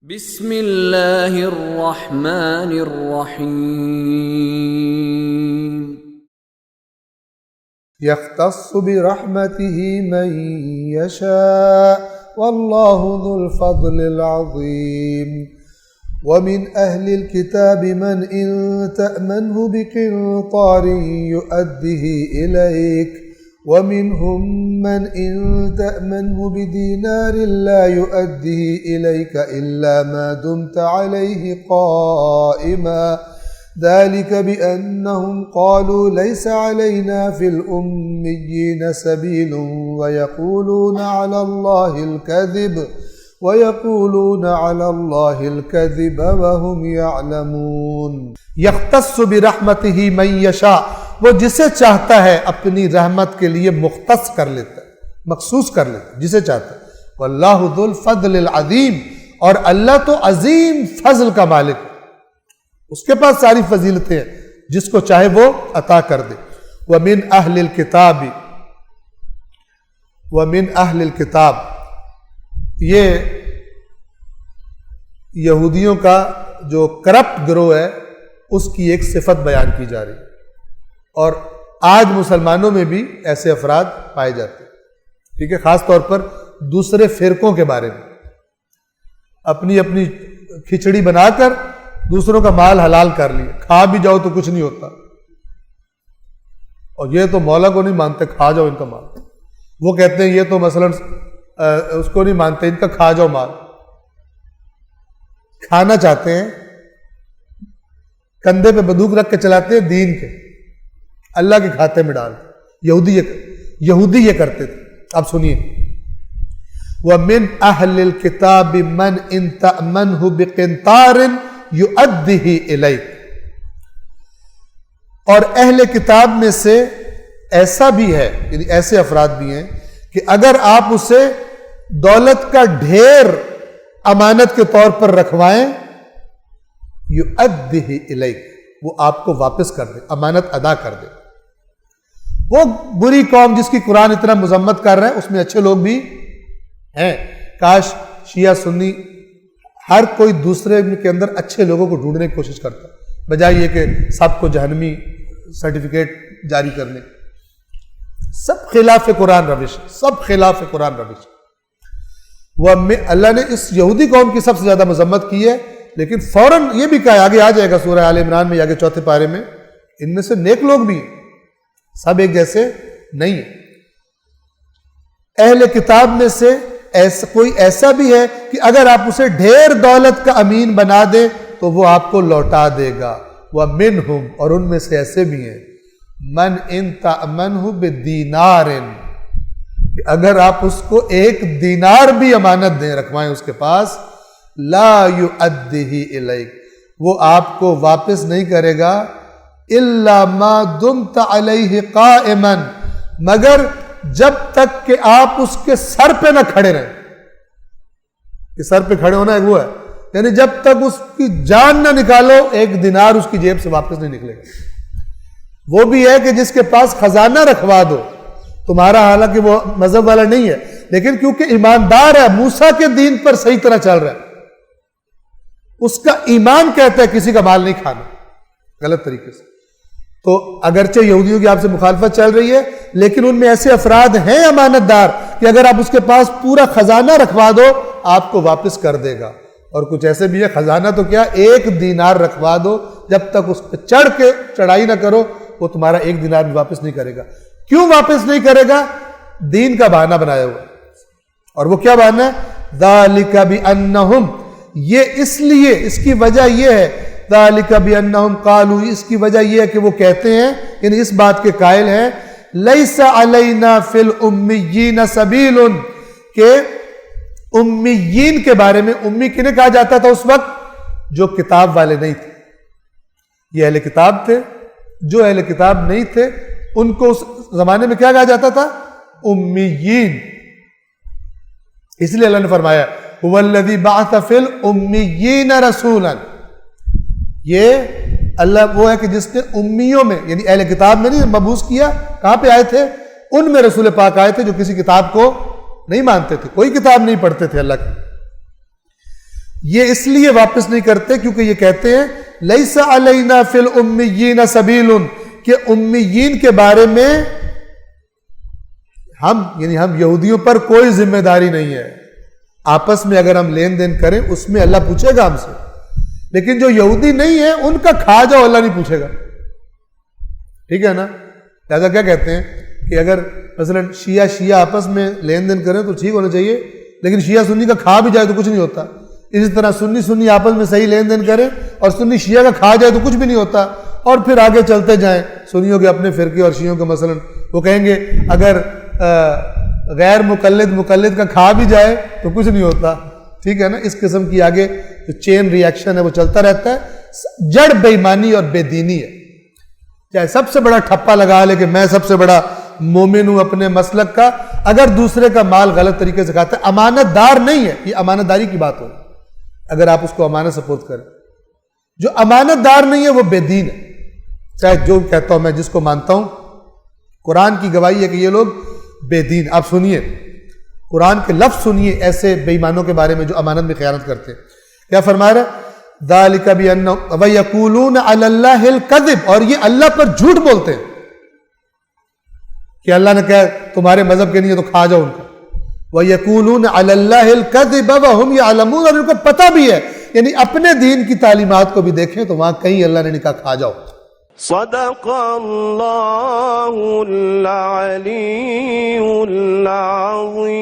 بسم اللہ الرحمن الرحیم یختص برحمته من یشاء واللہ ذو الفضل العظیم ومن اہل الكتاب من ان تأمنه بقنطار يؤده الیک ومنهم من إن تأمنه بدينار لا يؤده إليك إلا ما دمت عليه قائما ذلك بأنهم قالوا ليس علينا في الأميين سبيل ويقولون على الله الكذب وهم يعلمون یختص برحمتہ من یشاء، وہ جسے چاہتا ہے اپنی رحمت کے لیے مختص کر لیتا ہے، مخصوص کر لیتا ہے جسے چاہتا ہے۔ واللہ ذو الفضل العظیم، اور اللہ تو عظیم فضل کا مالک ہے، اس کے پاس ساری فضیلتیں ہیں، جس کو چاہے وہ عطا کر دے۔ ومن اہل الکتاب، ومن اہل الکتاب، یہ یہودیوں کا جو کرپٹ گروہ ہے اس کی ایک صفت بیان کی جا رہی ہے، اور آج مسلمانوں میں بھی ایسے افراد پائے جاتے ہیں، ٹھیک ہے، خاص طور پر دوسرے فرقوں کے بارے میں اپنی اپنی کھچڑی بنا کر دوسروں کا مال حلال کر لیا، کھا بھی جاؤ تو کچھ نہیں ہوتا، اور یہ تو مولا کو نہیں مانتے، کھا جاؤ ان کا مال، وہ کہتے ہیں یہ تو مثلا اس کو نہیں مانتے، ان کا کھا جاؤ مال، کھانا چاہتے ہیں، کندھے پہ بندوق رکھ کے چلاتے ہیں دین کے، اللہ کے کھاتے میں ڈال، یہودی یہ کرتے تھے۔ اب سنیے، وَمِنْ أَهْلِ الْكِتَابِ مَنْ إِنْ تَأْمَنْهُ بِقِنْطَارٍ يُؤَدِّهِ إِلَيْكَ، اور اہل کتاب میں سے ایسا بھی ہے، یعنی ایسے افراد بھی ہیں کہ اگر آپ اسے دولت کا ڈھیر امانت کے طور پر رکھوائیں، یُؤَدِّهِ إِلَيْكَ، وہ آپ کو واپس کر دے، امانت ادا کر دے۔ وہ بری قوم جس کی قرآن اتنا مذمت کر رہا ہے، اس میں اچھے لوگ بھی ہیں، کاش شیعہ سنی ہر کوئی دوسرے کے اندر اچھے لوگوں کو ڈھونڈنے کی کوشش کرتا، بجائے یہ کہ سب کو جہنمی سرٹیفکیٹ جاری کرنے، سب خلاف قرآن روش، سب خلاف قرآن روش۔ وہ اللہ نے اس یہودی قوم کی سب سے زیادہ مذمت کی ہے، لیکن فوراً یہ بھی کہا، آگے آ جائے گا سورہ آل عمران میں، آگے چوتھے پارے میں، ان میں سے نیک لوگ بھی ہیں، سب ایک جیسے نہیں ہیں۔ اہل کتاب میں سے کوئی ایسا بھی ہے کہ اگر آپ اسے ڈھیر دولت کا امین بنا دیں تو وہ آپ کو لوٹا دے گا۔ وَمِنْهُمْ، اور ان میں سے ایسے بھی ہیں، مَنْ إِنْ تَأْمَنْهُ بِدِینَارٍ، کہ اگر آپ اس کو ایک دینار بھی امانت دیں، رکھوائیں اس کے پاس، لا يُؤَدِّهِ إِلَيْكَ، وہ آپ کو واپس نہیں کرے گا، إِلَّا مَا دُمْتَ عَلَيْهِ قَائِمًا، مگر جب تک کہ آپ اس کے سر پہ نہ کھڑے رہیں، کہ سر پہ کھڑے ہونا ایک وہ ہے، یعنی جب تک اس کی جان نہ نکالو، ایک دینار اس کی جیب سے واپس نہیں نکلے گا۔ وہ بھی ہے کہ جس کے پاس خزانہ رکھوا دو، تمہارا حالانکہ وہ مذہب والا نہیں ہے، لیکن کیونکہ ایماندار ہے، موسیٰ کے دین پر صحیح طرح چل رہا ہے، اس کا ایمان کہتا ہے کسی کا مال نہیں کھانا غلط طریقے سے۔ تو اگرچہ یہودیوں کی آپ سے مخالفت چل رہی ہے، لیکن ان میں ایسے افراد ہیں امانت دار کہ اگر آپ اس کے پاس پورا خزانہ رکھوا دو آپ کو واپس کر دے گا، اور کچھ ایسے بھی ہے خزانہ تو کیا، ایک دینار رکھوا دو، جب تک اس پہ چڑھ کے چڑھائی نہ کرو وہ تمہارا ایک دینار بھی واپس نہیں کرے گا۔ کیوں واپس نہیں کرے گا؟ دین کا بہانہ بنایا ہوا، اور وہ کیا بہانہ ہے؟ ذَلِكَ بِأَنَّهُمْ، یہ اس لیے، اس کی وجہ یہ ہے، ذَلِكَ بِأَنَّهُمْ قَالُوا، اس کی وجہ یہ ہے کہ وہ کہتے ہیں، یعنی اس بات کے قائل ہیں، لَيْسَ عَلَيْنَا فِي الْأُمِّيِّينَ سَبِيلٌ، کہ امیین کے بارے میں، امی کنہیں کہا جاتا تھا اس وقت؟ جو کتاب والے نہیں تھے۔ یہ اہل کتاب تھے، جو اہل کتاب نہیں تھے ان کو اس زمانے میں کیا کہا جاتا تھا؟ امیین۔ اس لیے اللہ نے فرمایا هُوَ الَّذِي بَعَثَ فِي الْأُمِّيِّينَ رَسُولًا، یہ اللہ وہ ہے کہ جس نے امیوں میں، یعنی اہل کتاب میں نہیں مبعوث کیا، کہاں پہ آئے تھے؟ ان میں رسول پاک آئے تھے جو کسی کتاب کو نہیں مانتے تھے، کوئی کتاب نہیں پڑھتے تھے اللہ کی۔ یہ اس لیے واپس نہیں کرتے کیونکہ یہ کہتے ہیں لیس علینا فی الامیین سبیل، کہ امیین کے بارے میں ہم یہودیوں پر کوئی ذمہ داری نہیں ہے. آپس میں اگر ہم لین دین کریں اس میں اللہ پوچھے گا ہم سے، لیکن جو یہودی نہیں ہے ان کا کھا جاؤ اللہ نہیں پوچھے گا. ٹھیک ہے نا؟ لہذا کیا کہتے ہیں کہ اگر مثلا شیعہ آپس میں لین دین کریں تو ٹھیک ہونا چاہیے، لیکن شیعہ سنی کا کھا بھی جائے تو کچھ نہیں ہوتا. اسی طرح سنی آپس میں صحیح لین دین کریں اور سنی شیعہ کا کھا جائے تو کچھ بھی نہیں ہوتا. اور پھر آگے چلتے جائیں، سنیوں کے اپنے فرقے اور شیعوں کے مثلا وہ کہیں گے اگر غیر مقلد کا کھا بھی جائے تو کچھ نہیں ہوتا. ٹھیک ہے نا؟ اس قسم کی آگے جو چین ری ایکشن ہے وہ چلتا رہتا ہے. جڑ بے ایمانی اور بے دینی ہے. چاہے سب سے بڑا ٹھپا لگا لے کہ میں سب سے بڑا مومن ہوں اپنے مسلک کا، اگر دوسرے کا مال غلط طریقے سے کھاتا ہے، امانت دار نہیں ہے. یہ امانت داری کی بات ہو اگر آپ اس کو امانت سپرد کریں. جو امانت دار نہیں ہے وہ بے دین ہے. چاہے جو کہتا ہوں میں، جس کو مانتا ہوں، قرآن کی گواہی ہے کہ یہ لوگ بے دین. آپ سنیے قرآن کے لفظ سنیے ایسے بے ایمانوں کے بارے میں جو امانت میں خیانت کرتے ہیں. کیا فرما رہا ہے؟ ذالک بأنہ ویقولون علی اللہ الکذب، اور یہ اللہ پر جھوٹ بولتے ہیں کہ اللہ نے کہا تمہارے مذہب کے نہیں ہے تو کھا جاؤ ان کا. ویقولون علی اللہ الکذب وہم یعلمون، اور ان کو پتہ بھی ہے. یعنی اپنے دین کی تعلیمات کو بھی دیکھیں تو وہاں کہیں اللہ نے نہیں کہا کھا جاؤ. صدق اللہ العلی العظیم.